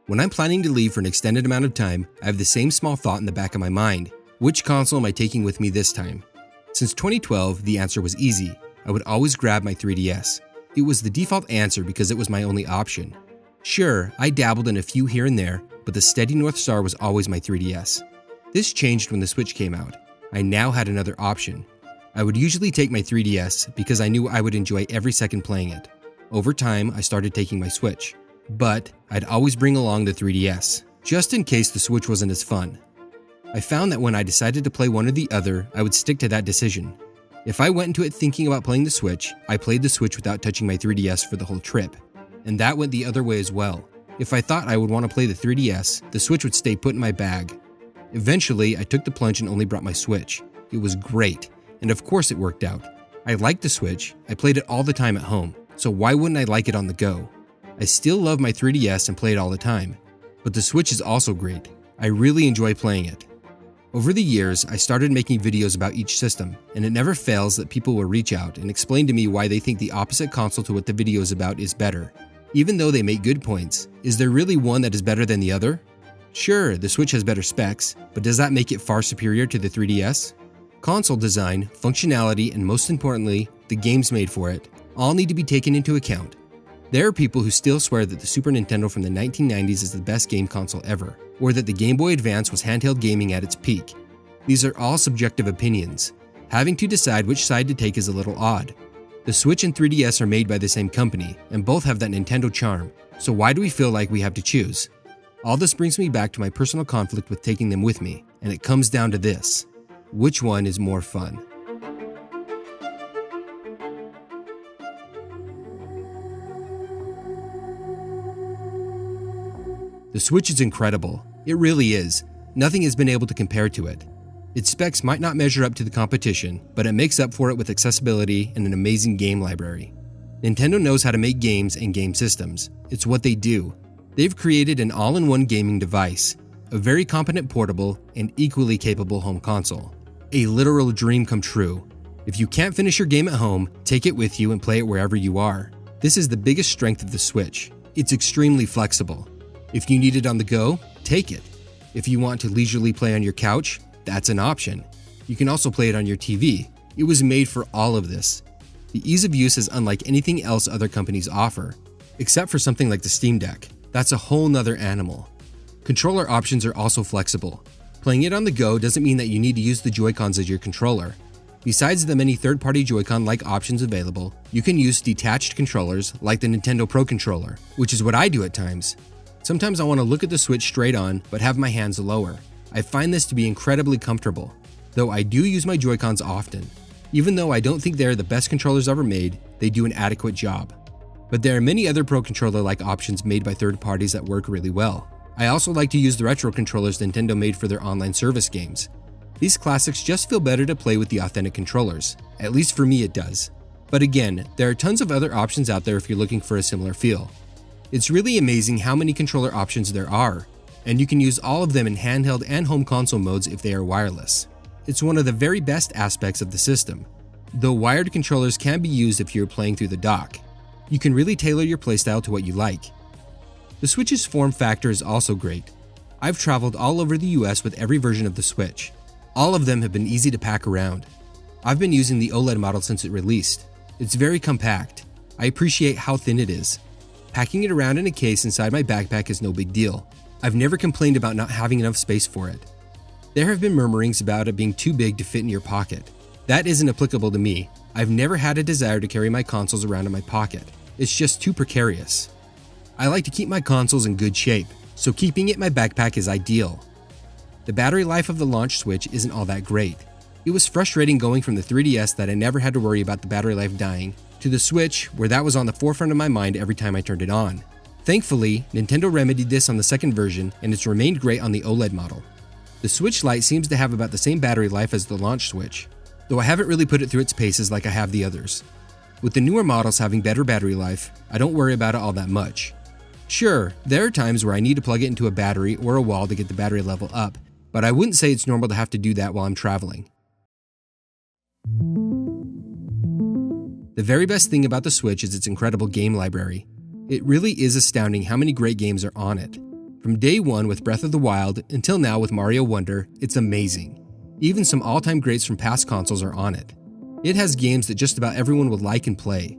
When I'm planning to leave for an extended amount of time, I have the same small thought in the back of my mind. Which console am I taking with me this time? Since 2012, the answer was easy. I would always grab my 3DS. It was the default answer because it was my only option. Sure, I dabbled in a few here and there, but the steady North Star was always my 3DS. This changed when the Switch came out. I now had another option. I would usually take my 3DS because I knew I would enjoy every second playing it. Over time, I started taking my Switch. But I'd always bring along the 3DS, just in case the Switch wasn't as fun. I found that when I decided to play one or the other, I would stick to that decision. If I went into it thinking about playing the Switch, I played the Switch without touching my 3DS for the whole trip. And that went the other way as well. If I thought I would want to play the 3DS, the Switch would stay put in my bag. Eventually, I took the plunge and only brought my Switch. It was great, and of course it worked out. I liked the Switch, I played it all the time at home, so why wouldn't I like it on the go? I still love my 3DS and play it all the time, but the Switch is also great. I really enjoy playing it. Over the years, I started making videos about each system, and it never fails that people will reach out and explain to me why they think the opposite console to what the video is about is better. Even though they make good points, is there really one that is better than the other? Sure, the Switch has better specs, but does that make it far superior to the 3DS? Console design, functionality, and most importantly, the games made for it, all need to be taken into account. There are people who still swear that the Super Nintendo from the 1990s is the best game console ever, or that the Game Boy Advance was handheld gaming at its peak. These are all subjective opinions. Having to decide which side to take is a little odd. The Switch and 3DS are made by the same company, and both have that Nintendo charm, so why do we feel like we have to choose? All this brings me back to my personal conflict with taking them with me, and it comes down to this. Which one is more fun? The Switch is incredible. It really is. Nothing has been able to compare to it. Its specs might not measure up to the competition, but it makes up for it with accessibility and an amazing game library. Nintendo knows how to make games and game systems. It's what they do. They've created an all-in-one gaming device, a very competent portable and equally capable home console. A literal dream come true. If you can't finish your game at home, take it with you and play it wherever you are. This is the biggest strength of the Switch. It's extremely flexible. If you need it on the go, take it. If you want to leisurely play on your couch, that's an option. You can also play it on your TV. It was made for all of this. The ease of use is unlike anything else other companies offer, except for something like the Steam Deck. That's a whole nother animal. Controller options are also flexible. Playing it on the go doesn't mean that you need to use the Joy-Cons as your controller. Besides the many third-party Joy-Con-like options available, you can use detached controllers like the Nintendo Pro Controller, which is what I do at times. Sometimes I want to look at the Switch straight on, but have my hands lower. I find this to be incredibly comfortable, though I do use my Joy-Cons often. Even though I don't think they're the best controllers ever made, they do an adequate job. But there are many other Pro Controller-like options made by third parties that work really well. I also like to use the retro controllers Nintendo made for their online service games. These classics just feel better to play with the authentic controllers. At least for me it does. But again, there are tons of other options out there if you're looking for a similar feel. It's really amazing how many controller options there are, and you can use all of them in handheld and home console modes if they are wireless. It's one of the very best aspects of the system. Though wired controllers can be used if you're playing through the dock, you can really tailor your playstyle to what you like. The Switch's form factor is also great. I've traveled all over the US with every version of the Switch. All of them have been easy to pack around. I've been using the OLED model since it released. It's very compact. I appreciate how thin it is. Packing it around in a case inside my backpack is no big deal. I've never complained about not having enough space for it. There have been murmurings about it being too big to fit in your pocket. That isn't applicable to me. I've never had a desire to carry my consoles around in my pocket. It's just too precarious. I like to keep my consoles in good shape, so keeping it in my backpack is ideal. The battery life of the launch Switch isn't all that great. It was frustrating going from the 3DS that I never had to worry about the battery life dying, to the Switch where that was on the forefront of my mind every time I turned it on. Thankfully, Nintendo remedied this on the second version and it's remained great on the OLED model. The Switch Lite seems to have about the same battery life as the launch Switch, though I haven't really put it through its paces like I have the others. With the newer models having better battery life, I don't worry about it all that much. Sure, there are times where I need to plug it into a battery or a wall to get the battery level up, but I wouldn't say it's normal to have to do that while I'm traveling. The very best thing about the Switch is its incredible game library. It really is astounding how many great games are on it. From day one with Breath of the Wild until now with Mario Wonder, it's amazing. Even some all-time greats from past consoles are on it. It has games that just about everyone would like and play.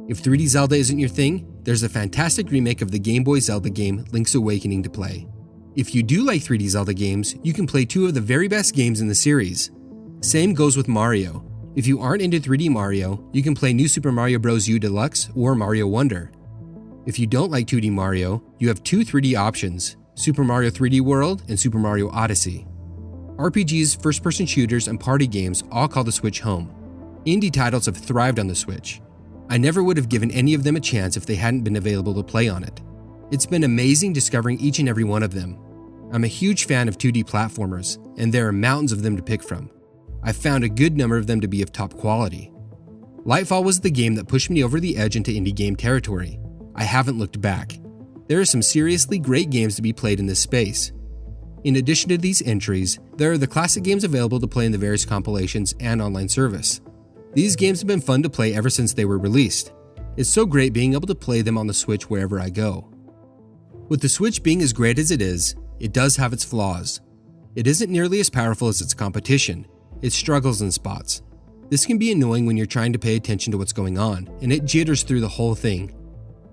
If 3D Zelda isn't your thing, there's a fantastic remake of the Game Boy Zelda game Link's Awakening to play. If you do like 3D Zelda games, you can play two of the very best games in the series. Same goes with Mario. If you aren't into 3D Mario, you can play New Super Mario Bros. U Deluxe or Mario Wonder. If you don't like 2D Mario, you have two 3D options, Super Mario 3D World and Super Mario Odyssey. RPGs, first-person shooters, and party games all call the Switch home. Indie titles have thrived on the Switch. I never would have given any of them a chance if they hadn't been available to play on it. It's been amazing discovering each and every one of them. I'm a huge fan of 2D platformers, and there are mountains of them to pick from. I've found a good number of them to be of top quality. Lightfall was the game that pushed me over the edge into indie game territory. I haven't looked back. There are some seriously great games to be played in this space. In addition to these entries, there are the classic games available to play in the various compilations and online service. These games have been fun to play ever since they were released. It's so great being able to play them on the Switch wherever I go. With the Switch being as great as it does have its flaws. It isn't nearly as powerful as its competition. It struggles in spots. This can be annoying when you're trying to pay attention to what's going on, and it jitters through the whole thing.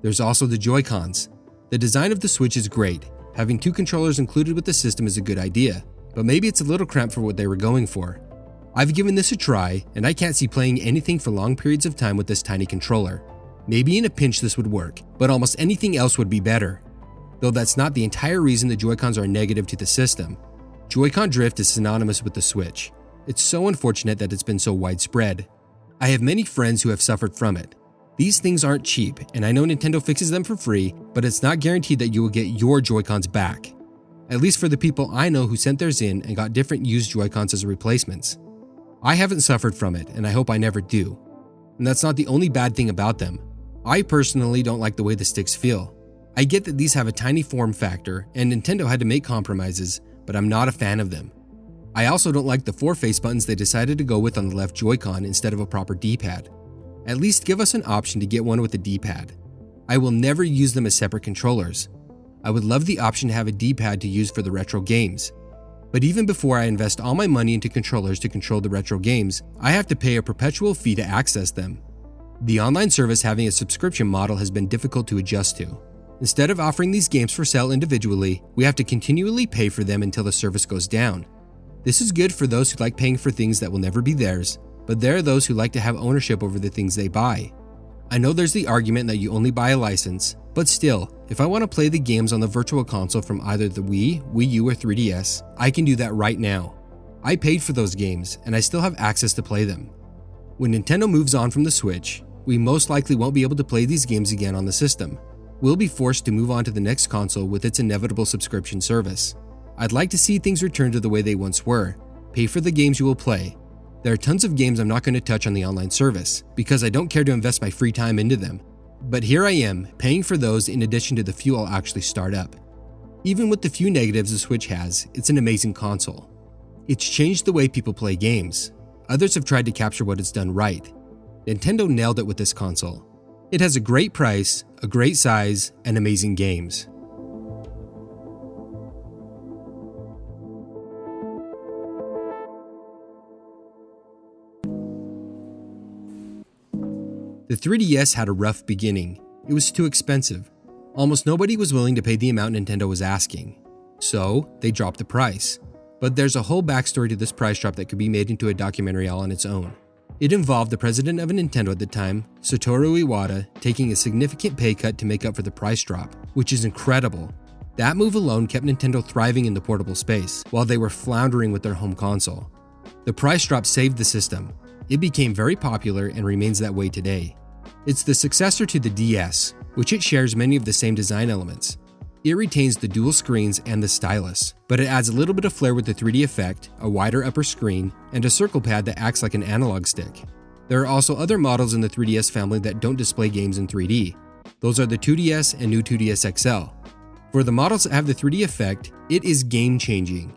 There's also the Joy-Cons. The design of the Switch is great. Having two controllers included with the system is a good idea, but maybe it's a little cramped for what they were going for. I've given this a try, and I can't see playing anything for long periods of time with this tiny controller. Maybe in a pinch this would work, but almost anything else would be better. Though that's not the entire reason the Joy-Cons are negative to the system. Joy-Con drift is synonymous with the Switch. It's so unfortunate that it's been so widespread. I have many friends who have suffered from it. These things aren't cheap, and I know Nintendo fixes them for free, but it's not guaranteed that you will get your Joy-Cons back. At least for the people I know who sent theirs in and got different used Joy-Cons as replacements. I haven't suffered from it, and I hope I never do. And that's not the only bad thing about them. I personally don't like the way the sticks feel. I get that these have a tiny form factor, and Nintendo had to make compromises, but I'm not a fan of them. I also don't like the 4 face buttons they decided to go with on the left Joy-Con instead of a proper D-pad. At least give us an option to get one with a D-pad. I will never use them as separate controllers. I would love the option to have a D-pad to use for the retro games. But even before I invest all my money into controllers to control the retro games, I have to pay a perpetual fee to access them. The online service having a subscription model has been difficult to adjust to. Instead of offering these games for sale individually, we have to continually pay for them until the service goes down. This is good for those who like paying for things that will never be theirs, but there are those who like to have ownership over the things they buy. I know there's the argument that you only buy a license, but still, if I want to play the games on the Virtual Console from either the Wii, Wii U, or 3DS, I can do that right now. I paid for those games, and I still have access to play them. When Nintendo moves on from the Switch, we most likely won't be able to play these games again on the system. We'll be forced to move on to the next console with its inevitable subscription service. I'd like to see things return to the way they once were. Pay for the games you will play. There are tons of games I'm not going to touch on the online service, because I don't care to invest my free time into them. But here I am, paying for those in addition to the few I'll actually start up. Even with the few negatives the Switch has, it's an amazing console. It's changed the way people play games. Others have tried to capture what it's done right. Nintendo nailed it with this console. It has a great price, a great size, and amazing games. The 3DS had a rough beginning. It was too expensive. Almost nobody was willing to pay the amount Nintendo was asking. So, they dropped the price. But there's a whole backstory to this price drop that could be made into a documentary all on its own. It involved the president of Nintendo at the time, Satoru Iwata, taking a significant pay cut to make up for the price drop, which is incredible. That move alone kept Nintendo thriving in the portable space, while they were floundering with their home console. The price drop saved the system. It became very popular and remains that way today. It's the successor to the DS, which it shares many of the same design elements. It retains the dual screens and the stylus, but it adds a little bit of flair with the 3D effect, a wider upper screen, and a circle pad that acts like an analog stick. There are also other models in the 3DS family that don't display games in 3D. Those are the 2DS and new 2DS XL. For the models that have the 3D effect, it is game-changing.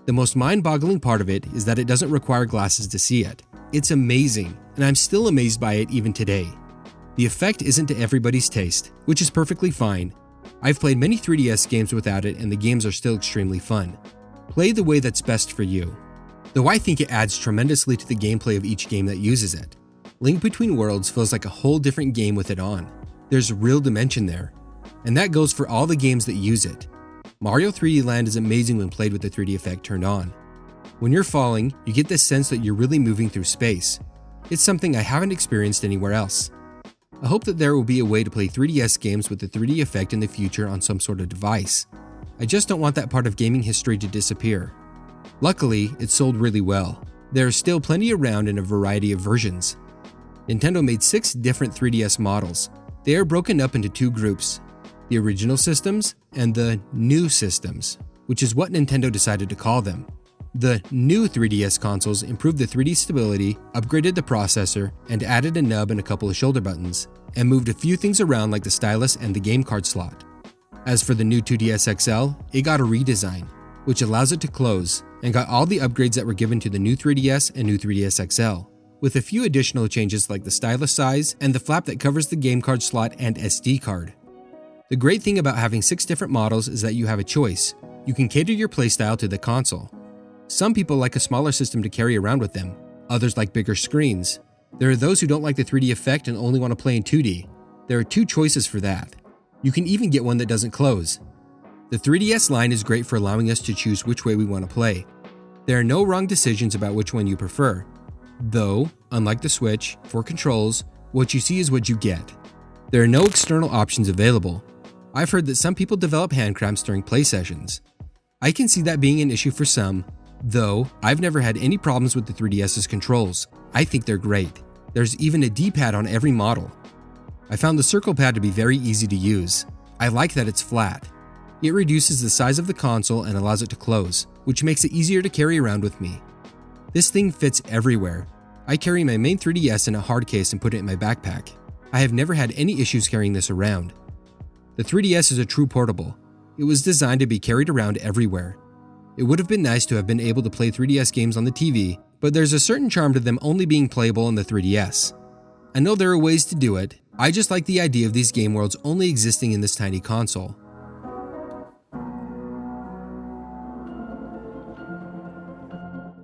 The most mind-boggling part of it is that it doesn't require glasses to see it. It's amazing, and I'm still amazed by it even today. The effect isn't to everybody's taste, which is perfectly fine. I've played many 3DS games without it, and the games are still extremely fun. Play the way that's best for you. Though I think it adds tremendously to the gameplay of each game that uses it. Link Between Worlds feels like a whole different game with it on. There's real dimension there. And that goes for all the games that use it. Mario 3D Land is amazing when played with the 3D effect turned on. When you're falling, you get this sense that you're really moving through space. It's something I haven't experienced anywhere else. I hope that there will be a way to play 3DS games with the 3D effect in the future on some sort of device. I just don't want that part of gaming history to disappear. Luckily, it sold really well. There are still plenty around in a variety of versions. Nintendo made 6 different 3DS models. They are broken up into 2 groups, the original systems and the new systems, which is what Nintendo decided to call them. The new 3DS consoles improved the 3D stability, upgraded the processor, and added a nub and a couple of shoulder buttons, and moved a few things around like the stylus and the game card slot. As for the new 2DS XL, it got a redesign, which allows it to close, and got all the upgrades that were given to the new 3DS and new 3DS XL, with a few additional changes like the stylus size and the flap that covers the game card slot and SD card. The great thing about having 6 different models is that you have a choice. You can cater your playstyle to the console. Some people like a smaller system to carry around with them, others like bigger screens. There are those who don't like the 3D effect and only want to play in 2D. There are 2 choices for that. You can even get one that doesn't close. The 3DS line is great for allowing us to choose which way we want to play. There are no wrong decisions about which one you prefer. Though, unlike the Switch, for controls, what you see is what you get. There are no external options available. I've heard that some people develop hand cramps during play sessions. I can see that being an issue for some, though I've never had any problems with the 3DS's controls. I think they're great. There's even a D-pad on every model. I found the circle pad to be very easy to use. I like that it's flat. It reduces the size of the console and allows it to close, which makes it easier to carry around with me. This thing fits everywhere. I carry my main 3DS in a hard case and put it in my backpack. I have never had any issues carrying this around. The 3DS is a true portable. It was designed to be carried around everywhere. It would have been nice to have been able to play 3DS games on the TV, but there's a certain charm to them only being playable on the 3DS. I know there are ways to do it. I just like the idea of these game worlds only existing in this tiny console.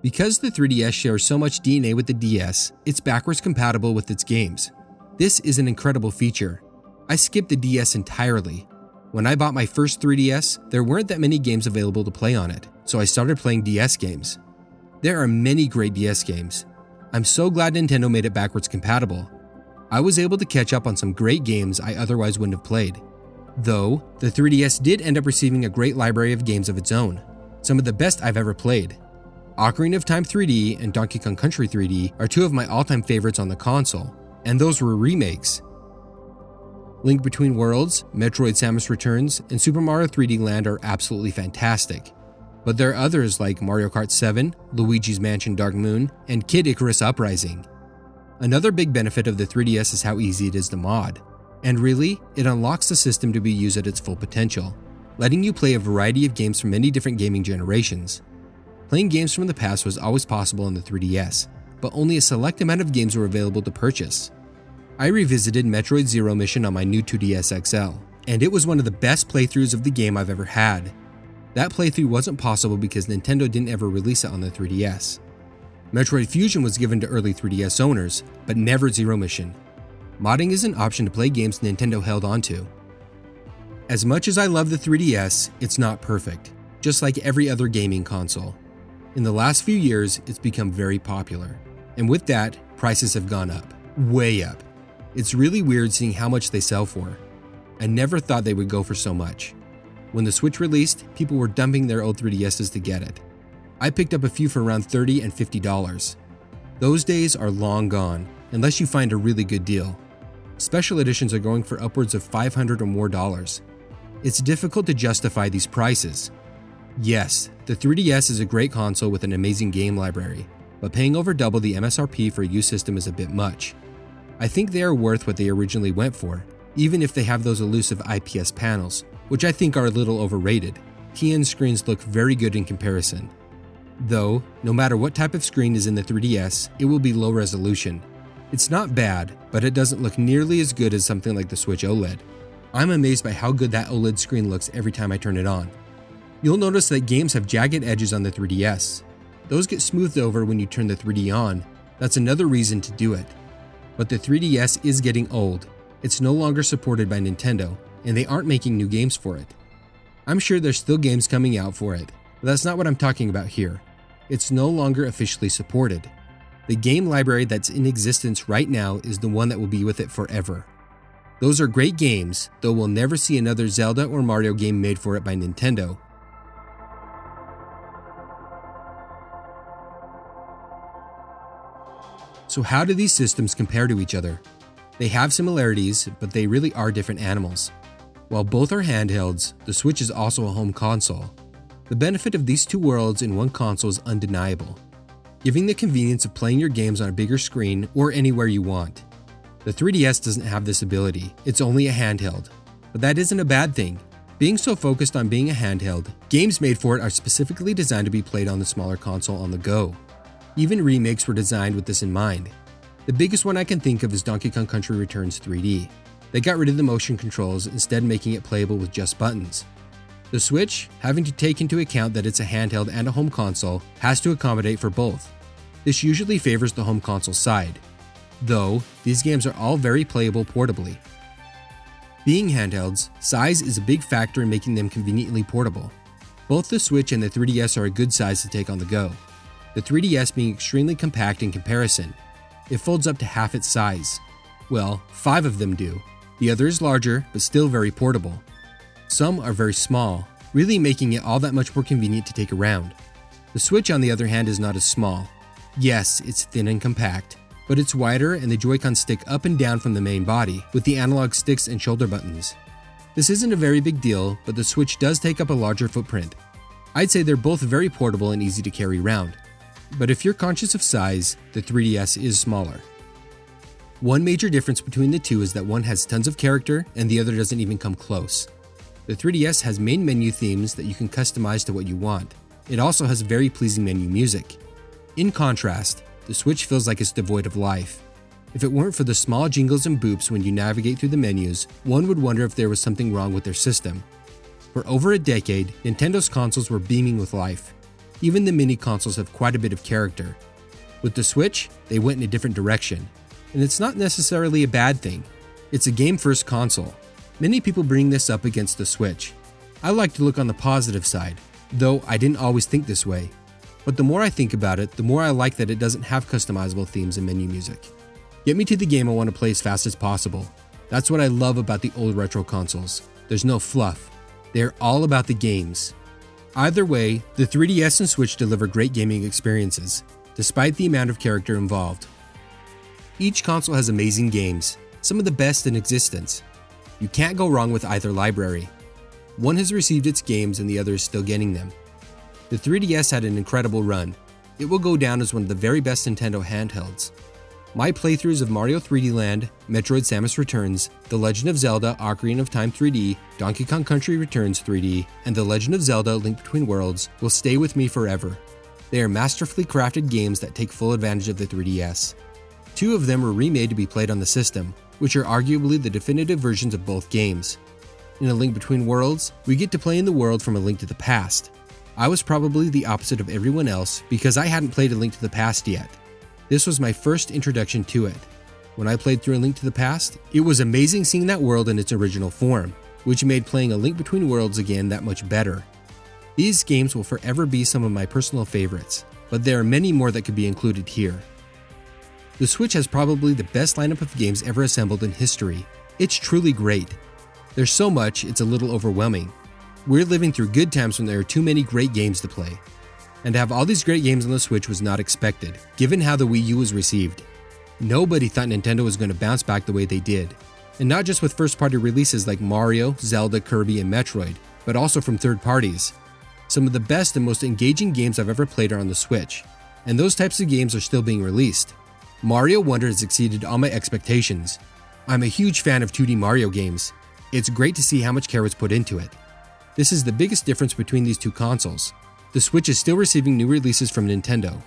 Because the 3DS shares so much DNA with the DS, it's backwards compatible with its games. This is an incredible feature. I skipped the DS entirely. When I bought my first 3DS, there weren't that many games available to play on it, so I started playing DS games. There are many great DS games. I'm so glad Nintendo made it backwards compatible. I was able to catch up on some great games I otherwise wouldn't have played. Though, the 3DS did end up receiving a great library of games of its own, some of the best I've ever played. Ocarina of Time 3D and Donkey Kong Country 3D are 2 of my all-time favorites on the console, and those were remakes. Link Between Worlds, Metroid Samus Returns, and Super Mario 3D Land are absolutely fantastic. But there are others like Mario Kart 7, Luigi's Mansion Dark Moon, and Kid Icarus Uprising. Another big benefit of the 3DS is how easy it is to mod. And really, it unlocks the system to be used at its full potential, letting you play a variety of games from many different gaming generations. Playing games from the past was always possible on the 3DS, but only a select amount of games were available to purchase. I revisited Metroid Zero Mission on my new 2DS XL, and it was one of the best playthroughs of the game I've ever had. That playthrough wasn't possible because Nintendo didn't ever release it on the 3DS. Metroid Fusion was given to early 3DS owners, but never Zero Mission. Modding is an option to play games Nintendo held onto. As much as I love the 3DS, it's not perfect, just like every other gaming console. In the last few years, it's become very popular, and with that, prices have gone up, way up. It's really weird seeing how much they sell for. I never thought they would go for so much. When the Switch released, people were dumping their old 3DSs to get it. I picked up a few for around $30 and $50. Those days are long gone, unless you find a really good deal. Special editions are going for upwards of $500 or more. It's difficult to justify these prices. Yes, the 3DS is a great console with an amazing game library, but paying over double the MSRP for a used system is a bit much. I think they are worth what they originally went for, even if they have those elusive IPS panels, which I think are a little overrated. TN screens look very good in comparison. Though, no matter what type of screen is in the 3DS, it will be low resolution. It's not bad, but it doesn't look nearly as good as something like the Switch OLED. I'm amazed by how good that OLED screen looks every time I turn it on. You'll notice that games have jagged edges on the 3DS. Those get smoothed over when you turn the 3D on. That's another reason to do it. But the 3DS is getting old. It's no longer supported by Nintendo, and they aren't making new games for it. I'm sure there's still games coming out for it, but that's not what I'm talking about here. It's no longer officially supported. The game library that's in existence right now is the one that will be with it forever. Those are great games, though we'll never see another Zelda or Mario game made for it by Nintendo. So how do these systems compare to each other? They have similarities, but they really are different animals. While both are handhelds, the Switch is also a home console. The benefit of these two worlds in one console is undeniable, giving the convenience of playing your games on a bigger screen or anywhere you want. The 3DS doesn't have this ability, it's only a handheld. But that isn't a bad thing. Being so focused on being a handheld, games made for it are specifically designed to be played on the smaller console on the go. Even remakes were designed with this in mind. The biggest one I can think of is Donkey Kong Country Returns 3D. They got rid of the motion controls, instead making it playable with just buttons. The Switch, having to take into account that it's a handheld and a home console, has to accommodate for both. This usually favors the home console side, though these games are all very playable portably. Being handhelds, size is a big factor in making them conveniently portable. Both the Switch and the 3DS are a good size to take on the go, the 3DS being extremely compact in comparison. It folds up to half its size. Well, 5 of them do. The other is larger, but still very portable. Some are very small, really making it all that much more convenient to take around. The Switch, on the other hand, is not as small. Yes, it's thin and compact, but it's wider and the Joy-Cons stick up and down from the main body, with the analog sticks and shoulder buttons. This isn't a very big deal, but the Switch does take up a larger footprint. I'd say they're both very portable and easy to carry around. But if you're conscious of size, the 3DS is smaller. One major difference between the two is that one has tons of character and the other doesn't even come close. The 3DS has main menu themes that you can customize to what you want. It also has very pleasing menu music. In contrast, the Switch feels like it's devoid of life. If it weren't for the small jingles and boops when you navigate through the menus, one would wonder if there was something wrong with their system. For over a decade, Nintendo's consoles were beaming with life. Even the mini consoles have quite a bit of character. With the Switch, they went in a different direction. And it's not necessarily a bad thing. It's a game-first console. Many people bring this up against the Switch. I like to look on the positive side, though I didn't always think this way. But the more I think about it, the more I like that it doesn't have customizable themes and menu music. Get me to the game I want to play as fast as possible. That's what I love about the old retro consoles. There's no fluff. They're all about the games. Either way, the 3DS and Switch deliver great gaming experiences, despite the amount of character involved. Each console has amazing games, some of the best in existence. You can't go wrong with either library. One has received its games and the other is still getting them. The 3DS had an incredible run. It will go down as one of the very best Nintendo handhelds. My playthroughs of Mario 3D Land, Metroid Samus Returns, The Legend of Zelda Ocarina of Time 3D, Donkey Kong Country Returns 3D, and The Legend of Zelda Link Between Worlds will stay with me forever. They are masterfully crafted games that take full advantage of the 3DS. 2 of them were remade to be played on the system, which are arguably the definitive versions of both games. In A Link Between Worlds, we get to play in the world from A Link to the Past. I was probably the opposite of everyone else because I hadn't played A Link to the Past yet. This was my first introduction to it. When I played through A Link to the Past, it was amazing seeing that world in its original form, which made playing A Link Between Worlds again that much better. These games will forever be some of my personal favorites, but there are many more that could be included here. The Switch has probably the best lineup of games ever assembled in history. It's truly great. There's so much, it's a little overwhelming. We're living through good times when there are too many great games to play. And to have all these great games on the Switch was not expected, given how the Wii U was received. Nobody thought Nintendo was going to bounce back the way they did. And not just with first-party releases like Mario, Zelda, Kirby, and Metroid, but also from third parties. Some of the best and most engaging games I've ever played are on the Switch, and those types of games are still being released. Mario Wonder has exceeded all my expectations. I'm a huge fan of 2D Mario games. It's great to see how much care was put into it. This is the biggest difference between these two consoles. The Switch is still receiving new releases from Nintendo.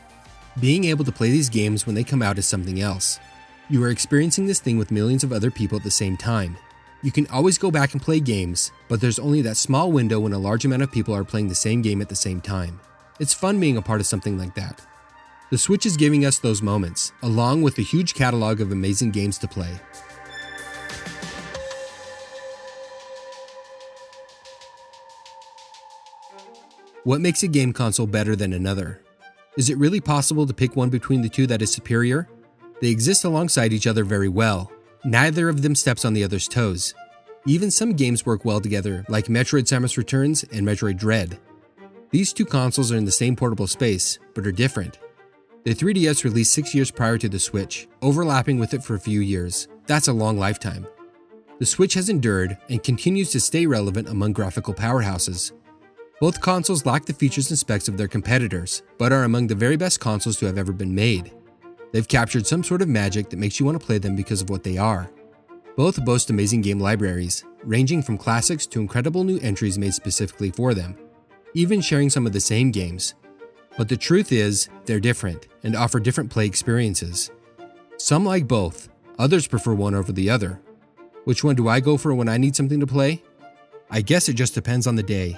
Being able to play these games when they come out is something else. You are experiencing this thing with millions of other people at the same time. You can always go back and play games, but there's only that small window when a large amount of people are playing the same game at the same time. It's fun being a part of something like that. The Switch is giving us those moments, along with a huge catalog of amazing games to play. What makes a game console better than another? Is it really possible to pick one between the two that is superior? They exist alongside each other very well. Neither of them steps on the other's toes. Even some games work well together, like Metroid Samus Returns and Metroid Dread. These two consoles are in the same portable space, but are different. The 3DS released 6 years prior to the Switch, overlapping with it for a few years. That's a long lifetime. The Switch has endured and continues to stay relevant among graphical powerhouses. Both consoles lack the features and specs of their competitors, but are among the very best consoles to have ever been made. They've captured some sort of magic that makes you want to play them because of what they are. Both boast amazing game libraries, ranging from classics to incredible new entries made specifically for them, even sharing some of the same games. But the truth is, they're different and offer different play experiences. Some like both, others prefer one over the other. Which one do I go for when I need something to play? I guess it just depends on the day.